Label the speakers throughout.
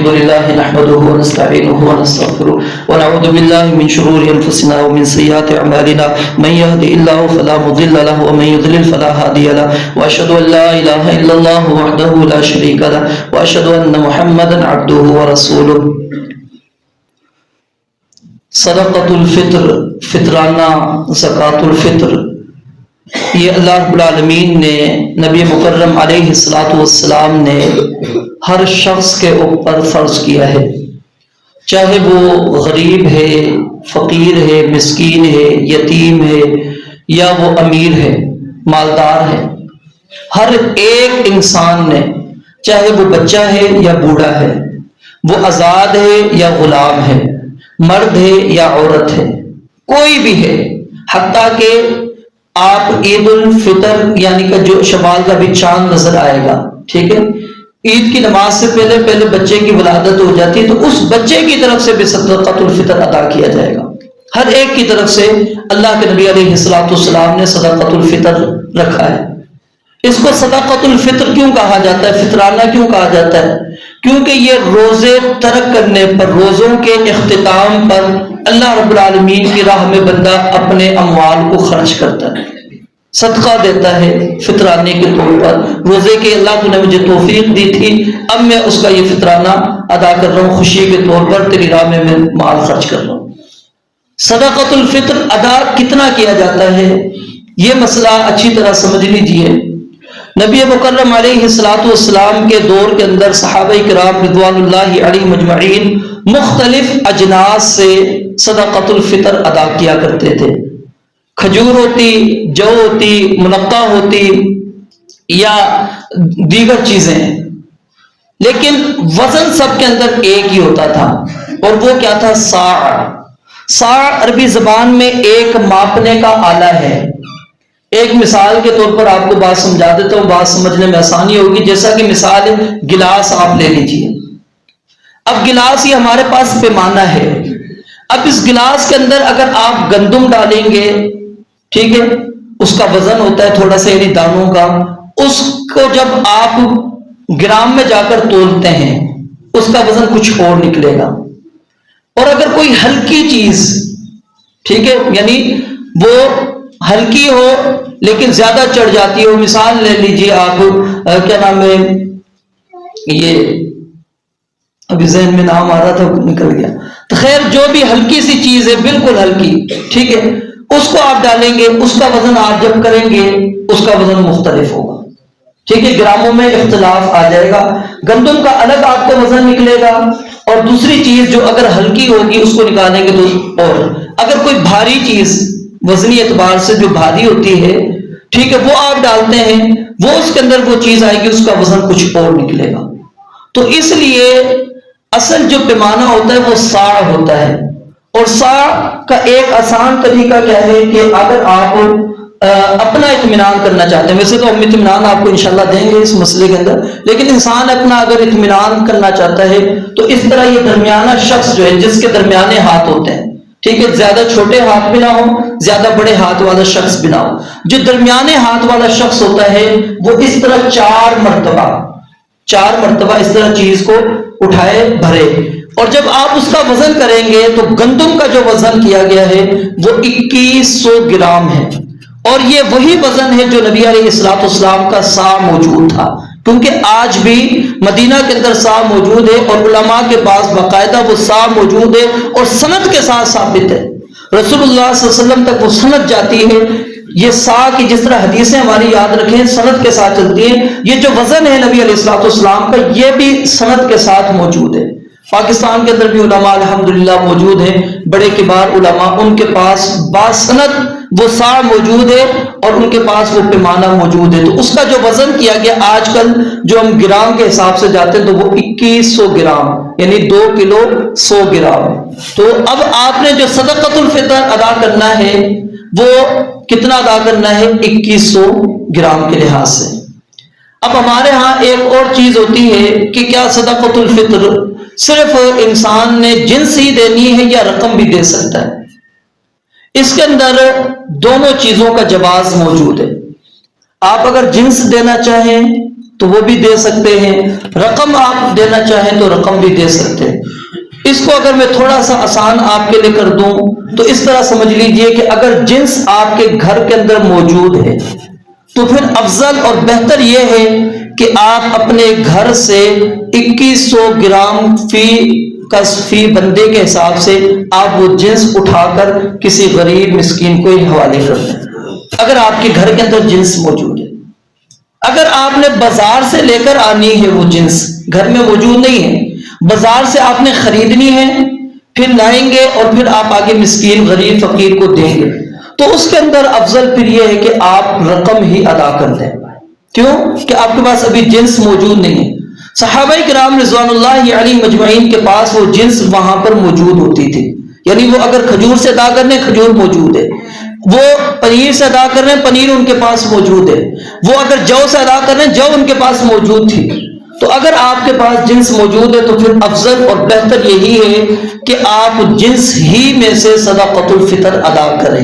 Speaker 1: الحمد لله نحمده ونستعينه ونستغفره ونعوذ بالله من شرور أنفسنا ومن سيئات أعمالنا من يهده الله فلا مضل له ومن يضلل فلا هادي له وأشهد أن لا إله إلا الله وحده لا شريك له وأشهد أن محمدا عبده ورسوله. صدقۃ الفطر، فطرانہ زکوٰۃ الفطر، یہ اللہ رب العالمین نے نبی مکرم علیہ الصلاۃ والسلام نے ہر شخص کے اوپر فرض کیا ہے، چاہے وہ غریب ہے، فقیر ہے، مسکین ہے، یتیم ہے یا وہ امیر ہے، مالدار ہے. ہر ایک انسان نے، چاہے وہ بچہ ہے یا بوڑھا ہے، وہ آزاد ہے یا غلام ہے، مرد ہے یا عورت ہے، کوئی بھی ہے. حتیٰ کہ آپ عید الفطر یعنی کہ جو شوال کا بھی چاند نظر آئے گا، ٹھیک ہے، عید کی نماز سے پہلے بچے کی ولادت ہو جاتی ہے تو اس بچے کی طرف سے بھی صدقۃ الفطر ادا کیا جائے گا. ہر ایک کی طرف سے اللہ کے نبی علیہ الصلوۃ والسلام نے صدقۃ الفطر رکھا ہے. اس کو صدقۃ الفطر کیوں کہا جاتا ہے، فطرانہ کیوں کہا جاتا ہے؟ کیونکہ یہ روزے ترک کرنے پر، روزوں کے اختتام پر اللہ رب العالمین کی راہ میں بندہ اپنے اموال کو خرچ کرتا ہے، صدقہ دیتا ہے فطرانے کے طور پر. روزے کے اللہ نے مجھے توفیق دی تھی، اب میں اس کا یہ فطرانہ ادا کر رہا ہوں، خوشی کے طور پر تیری راہ میں مال خرچ کر رہا ہوں. صدقۃ الفطر ادا کتنا کیا جاتا ہے، یہ مسئلہ اچھی طرح سمجھ لیجئے. نبی مکرم علیہ الصلوۃ والسلام کے دور کے اندر صحابہ کرام رضوان اللہ علیہم مجمعین مختلف اجناس سے صدقۃ الفطر ادا کیا کرتے تھے. کھجور ہوتی، جو ہوتی، منقع ہوتی یا دیگر چیزیں، لیکن وزن سب کے اندر ایک ہی ہوتا تھا، اور وہ کیا تھا؟ صاع. صاع عربی زبان میں ایک ماپنے کا آلہ ہے. ایک مثال کے طور پر آپ کو بات سمجھا دیتا ہوں، بات سمجھنے میں آسانی ہوگی. جیسا کہ مثال گلاس آپ لے لیجئے. اب گلاس یہ ہمارے پاس پیمانہ ہے. اب اس گلاس کے اندر اگر آپ گندم ڈالیں گے، ٹھیک ہے، اس کا وزن ہوتا ہے تھوڑا سا، یعنی دانوں کا، اس کو جب آپ گرام میں جا کر تولتے ہیں اس کا وزن کچھ اور نکلے گا. اور اگر کوئی ہلکی چیز، ٹھیک ہے، یعنی وہ ہلکی ہو لیکن زیادہ چڑھ جاتی ہو، مثال لے لیجیے آپ، کیا نام ہے، یہ ابھی ذہن میں نام آ رہا تھا نکل گیا، تو خیر جو بھی ہلکی سی چیز ہے، بالکل ہلکی، ٹھیک ہے، اس کو آپ ڈالیں گے، اس کا وزن آپ جب کریں گے اس کا وزن مختلف ہوگا، ٹھیک ہے، گراموں میں اختلاف آ جائے گا. گندم کا الگ آپ کو وزن نکلے گا، اور دوسری چیز جو اگر ہلکی ہوگی اس کو نکالیں گے تو، اور اگر کوئی بھاری چیز وزنی اعتبار سے جو بھاری ہوتی ہے، ٹھیک ہے، وہ آپ ڈالتے ہیں، وہ اس کے اندر وہ چیز آئے گی، اس کا وزن کچھ اور نکلے گا. تو اس لیے اصل جو پیمانہ ہوتا ہے وہ صاع ہوتا ہے. اور صاع کا ایک آسان طریقہ کیا ہے کہ اگر آپ اپنا اطمینان کرنا چاہتے ہیں، ویسے تو ہم اطمینان آپ کو انشاءاللہ دیں گے اس مسئلے کے اندر، لیکن انسان اپنا اگر اطمینان کرنا چاہتا ہے تو اس طرح یہ درمیانہ شخص جو ہے، جس کے درمیانے ہاتھ ہوتے ہیں، ٹھیک ہے، زیادہ چھوٹے ہاتھ بھی نہ ہو، زیادہ بڑے ہاتھ والا شخص بھی نہ ہو، جو درمیانے ہاتھ والا شخص ہوتا ہے وہ اس طرح چار مرتبہ اس طرح چیز کو اٹھائے بھرے. اور جب آپ اس کا وزن کریں گے تو گندم کا جو وزن کیا گیا ہے وہ 2100 گرام ہے. اور یہ وہی وزن ہے جو نبی علیہ الصلوۃ والسلام کا صاع موجود تھا، کیونکہ آج بھی مدینہ کے اندر صاع موجود ہے، اور علماء کے پاس باقاعدہ وہ صاع موجود ہے اور سند کے ساتھ ثابت ہے. رسول اللہ صلی اللہ علیہ وسلم تک وہ سند جاتی ہے. یہ صاع کی جس طرح حدیثیں ہماری یاد رکھیں سند کے ساتھ چلتی ہیں، یہ جو وزن ہے نبی علیہ الصلوۃ والسلام کا یہ بھی سند کے ساتھ موجود ہے. پاکستان کے اندر بھی علماء الحمدللہ موجود ہیں، بڑے کبار علماء، ان کے پاس باسند وہ صاع موجود ہے اور ان کے پاس وہ پیمانہ موجود ہے. تو اس کا جو وزن کیا گیا، آج کل جو ہم گرام کے حساب سے جاتے ہیں تو وہ 2100 گرام یعنی 2 کلو 100 گرام. تو اب آپ نے جو صدقۃ الفطر ادا کرنا ہے وہ کتنا ادا کرنا ہے؟ 2100 گرام کے لحاظ سے. اب ہمارے ہاں ایک اور چیز ہوتی ہے کہ کیا صدقۃ الفطر صرف انسان نے جنس ہی دینی ہے یا رقم بھی دے سکتا ہے؟ اس کے اندر دونوں چیزوں کا جواز موجود ہے. آپ اگر جنس دینا چاہیں تو وہ بھی دے سکتے ہیں، رقم آپ دینا چاہیں تو رقم بھی دے سکتے ہیں۔ اس کو اگر میں تھوڑا سا آسان آپ کے لیے کر دوں تو اس طرح سمجھ لیجئے کہ اگر جنس آپ کے گھر کے اندر موجود ہے تو پھر افضل اور بہتر یہ ہے کہ آپ اپنے گھر سے 2100 گرام فی بندے کے حساب سے آپ وہ جنس اٹھا کر کسی غریب مسکین کو ہی حوالے کر دیں، اگر آپ کے گھر کے اندر جنس موجود ہے۔ اگر آپ نے بازار سے لے کر آنی ہے، وہ جنس گھر میں موجود نہیں ہے، بازار سے آپ نے خریدنی ہے، پھر لائیں گے اور پھر آپ آگے مسکین غریب فقیر کو دیں گے، تو اس کے اندر افضل پھر یہ ہے کہ آپ رقم ہی ادا کر دیں۔ کیوں کہ آپ کے پاس ابھی جنس موجود نہیں ہے۔ صحابہ کرام رضوان اللہ علیہم مجمعین کے پاس وہ جنس وہاں پر موجود ہوتی تھی، یعنی وہ اگر کھجور سے ادا کرنے کھجور موجود ہے، وہ پنیر سے ادا کر رہے ہیں پنیر ان کے پاس موجود ہے، وہ اگر جو سے ادا کر رہے ہیں جو ان کے پاس موجود تھی۔ تو اگر آپ کے پاس جنس موجود ہے تو پھر افضل اور بہتر یہی ہے کہ آپ جنس ہی میں سے صدقۃ الفطر ادا کریں۔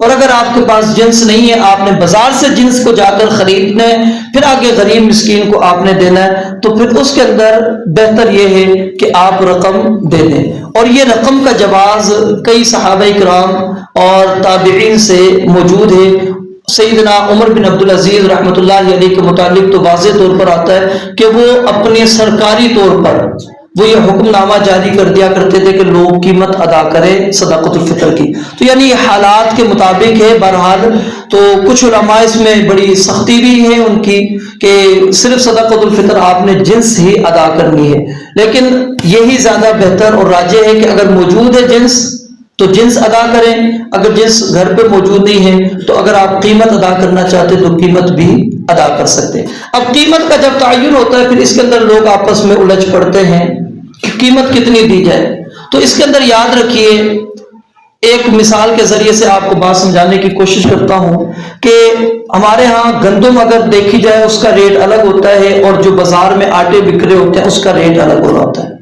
Speaker 1: اور اگر آپ کے پاس جنس نہیں ہے، آپ نے بازار سے جنس کو جا کر خریدنا ہے، پھر آگے غریب مسکین کو آپ نے دینا ہے، تو پھر اس کے اندر بہتر یہ ہے کہ آپ رقم دے دیں۔ اور یہ رقم کا جواز کئی صحابہ کرام اور تابعین سے موجود ہے۔ سیدنا عمر بن عبدالعزیز رحمۃ اللہ علیہ کے متعلق تو واضح طور پر آتا ہے کہ وہ اپنے سرکاری طور پر وہ یہ حکم نامہ جاری کر دیا کرتے تھے کہ لوگ قیمت ادا کریں صدقۃ الفطر کی۔ تو یعنی یہ حالات کے مطابق ہے بہرحال۔ تو کچھ علماء اس میں بڑی سختی بھی ہے ان کی کہ صرف صدقۃ الفطر آپ نے جنس ہی ادا کرنی ہے، لیکن یہی زیادہ بہتر اور راجح ہے کہ اگر موجود ہے جنس تو جنس ادا کریں، اگر جنس گھر پہ موجود نہیں ہے تو اگر آپ قیمت ادا کرنا چاہتے تو قیمت بھی ادا کر سکتے ہیں۔ اب قیمت کا جب تعین ہوتا ہے پھر اس کے اندر لوگ آپس میں الجھ پڑتے ہیں کہ قیمت کتنی دی جائے۔ تو اس کے اندر یاد رکھیے، ایک مثال کے ذریعے سے آپ کو بات سمجھانے کی کوشش کرتا ہوں کہ ہمارے ہاں گندم اگر دیکھی جائے اس کا ریٹ الگ ہوتا ہے، اور جو بازار میں آٹے بک رہے ہوتے ہیں اس کا ریٹ الگ ہو رہا ہوتا ہے،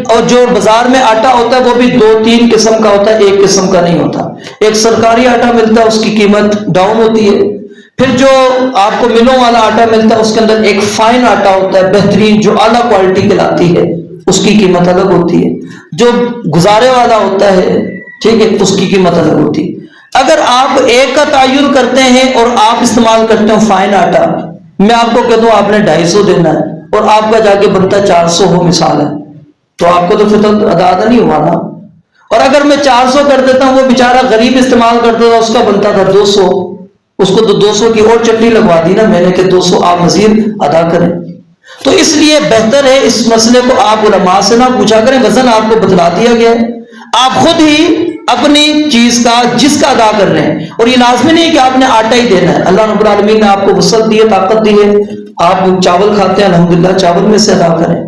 Speaker 1: اور جو بازار میں آٹا ہوتا ہے وہ بھی 2-3 قسم کا ہوتا ہے، ایک قسم کا نہیں ہوتا۔ ایک سرکاری آٹا ملتا ہے اس کی قیمت ڈاؤن ہوتی ہے، پھر جو آپ کو ملوں والا آٹا ملتا ہے اس کے اندر ایک فائن آٹا ہوتا ہے بہترین جو اعلیٰ کوالٹی کہلاتی ہے، اس کی قیمت الگ ہوتی ہے۔ جو گزارے والا ہوتا ہے ٹھیک ہے اس کی قیمت الگ ہوتی ہے۔ اگر آپ ایک کا تعین کرتے ہیں اور آپ استعمال کرتے ہو فائن آٹا، میں آپ کو کہتا ہوں آپ نے 250 دینا ہے اور آپ کا جا کے بنتا 400 ہو مثال ہے، تو آپ کو تو فطر ادا نہیں ہوا نا۔ اور اگر میں 400 کر دیتا ہوں، وہ بیچارہ غریب استعمال کرتا تھا، اس کا بنتا تھا 200، اس کو تو 200 کی اور چٹنی لگوا دی نا میں نے کہ 200 آپ مزید ادا کریں۔ تو اس لیے بہتر ہے اس مسئلے کو آپ علماء سے نہ پوچھا کریں، وزن آپ کو بتلا دیا گیا ہے، آپ خود ہی اپنی چیز کا جس کا ادا کر رہے ہیں۔ اور یہ لازمی نہیں کہ آپ نے آٹا ہی دینا ہے، اللہ رب العالمین نے آپ کو وسعت دی ہے، طاقت دی ہے، آپ چاول کھاتے ہیں الحمدللہ چاول میں سے ادا کریں،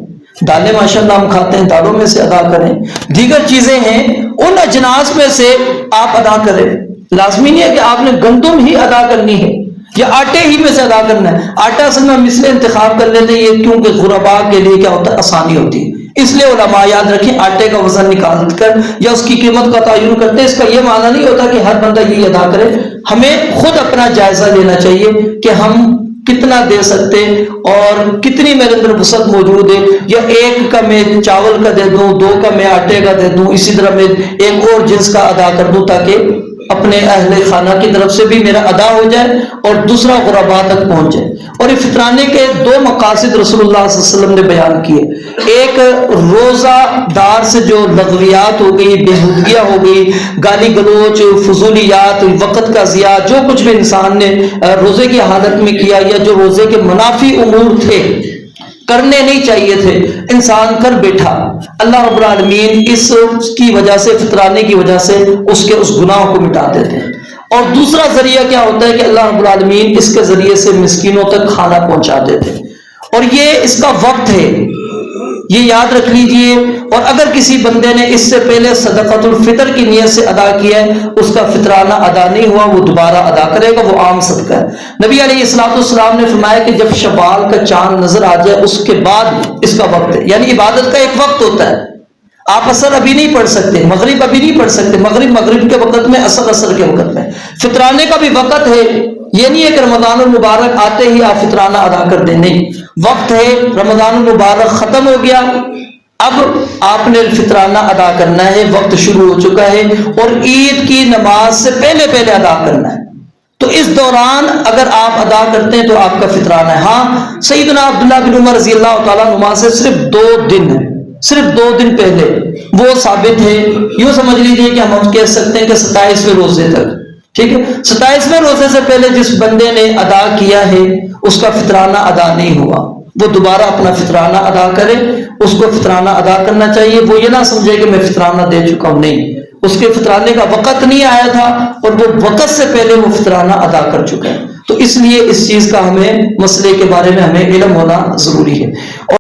Speaker 1: دالیں ماشاءاللہ ہم کھاتے ہیں دالوں میں سے ادا کریں، دیگر چیزیں ہیں ان اجناس میں سے آپ ادا کریں۔ لازمی نہیں ہے کہ آپ نے گندم ہی ادا کرنی ہے یا آٹے ہی میں سے ادا کرنا ہے۔ آٹا اصل میں مثل انتخاب کر لیتے ہیں یہ کیونکہ غرباء کے لیے کیا ہوتا ہے آسانی ہوتی ہے، اس لیے علماء یاد رکھیں آٹے کا وزن نکال کر یا اس کی قیمت کا تعین کرتے ہیں۔ اس کا یہ معنی نہیں ہوتا کہ ہر بندہ یہی ادا کرے، ہمیں خود اپنا جائزہ لینا چاہیے کہ ہم کتنا دے سکتے اور کتنی میرے اندر وسعت موجود ہے، یا ایک کا میں چاول کا دے دوں، 2 کا میں آٹے کا دے دوں، اسی طرح میں ایک اور جنس کا ادا کر دوں تاکہ اپنے اہل خانہ کی طرف سے بھی میرا ادا ہو جائے اور دوسرا غرباء تک پہنچ جائے۔ اور یہ فطرانے کے 2 مقاصد رسول اللہ صلی اللہ علیہ وسلم نے بیان کیے، ایک روزہ دار سے جو لغویات ہو گئی، بےہودگیاں ہو گئی، گالی گلوچ، فضولیات، وقت کا ضیاع، جو کچھ بھی انسان نے روزے کی حالت میں کیا یا جو روزے کے منافی امور تھے کرنے نہیں چاہیے تھے انسان کر بیٹھا، اللہ رب العالمین اس کی وجہ سے فطرانے کی وجہ سے اس کے اس گناہ کو مٹا دیتے ہیں۔ اور دوسرا ذریعہ کیا ہوتا ہے کہ اللہ رب العالمین اس کے ذریعے سے مسکینوں تک کھانا پہنچا دیتے ہیں، اور یہ اس کا وقت ہے، یہ یاد رکھ لیجئے۔ اور اگر کسی بندے نے اس سے پہلے صدقۃ الفطر کی نیت سے ادا کیا ہے، اس کا فطرانہ ادا نہیں ہوا، وہ دوبارہ ادا کرے گا، وہ عام صدقہ ہے۔ نبی علیہ السلام نے فرمایا کہ جب شوال کا چاند نظر آ جائے اس کے بعد اس کا وقت ہے، یعنی عبادت کا ایک وقت ہوتا ہے۔ آپ عصر ابھی نہیں پڑھ سکتے، مغرب ابھی نہیں پڑھ سکتے، مغرب کے وقت میں، عصر کے وقت میں، فطرانے کا بھی وقت ہے، یہ نہیں ہے کہ رمضان المبارک آتے ہی آپ فطرانہ ادا کر دیں، نہیں، وقت ہے، رمضان المبارک ختم ہو گیا، اب آپ نے فطرانہ ادا کرنا ہے، وقت شروع ہو چکا ہے، اور عید کی نماز سے پہلے پہلے ادا کرنا ہے۔ تو اس دوران اگر آپ ادا کرتے ہیں تو آپ کا فطرانہ ہے۔ ہاں، سیدنا عبداللہ بن عمر رضی اللہ تعالیٰ عنہ سے صرف 2 دن ہے، صرف 2 دن پہلے وہ ثابت ہے۔ یوں سمجھ لیجیے کہ ہم کہہ سکتے ہیں کہ 27ویں روزے تک، ٹھیک ہے، 27ویں روزے سے پہلے جس بندے نے ادا کیا ہے اس کا فطرانہ ادا نہیں ہوا، وہ دوبارہ اپنا فطرانہ ادا کرے، اس کو فطرانہ ادا کرنا چاہیے۔ وہ یہ نہ سمجھے کہ میں فطرانہ دے چکا ہوں، نہیں، اس کے فطرانے کا وقت نہیں آیا تھا اور وہ وقت سے پہلے وہ فطرانہ ادا کر چکا ہے۔ تو اس لیے اس چیز کا ہمیں، مسئلے کے بارے میں ہمیں علم ہونا ضروری ہے۔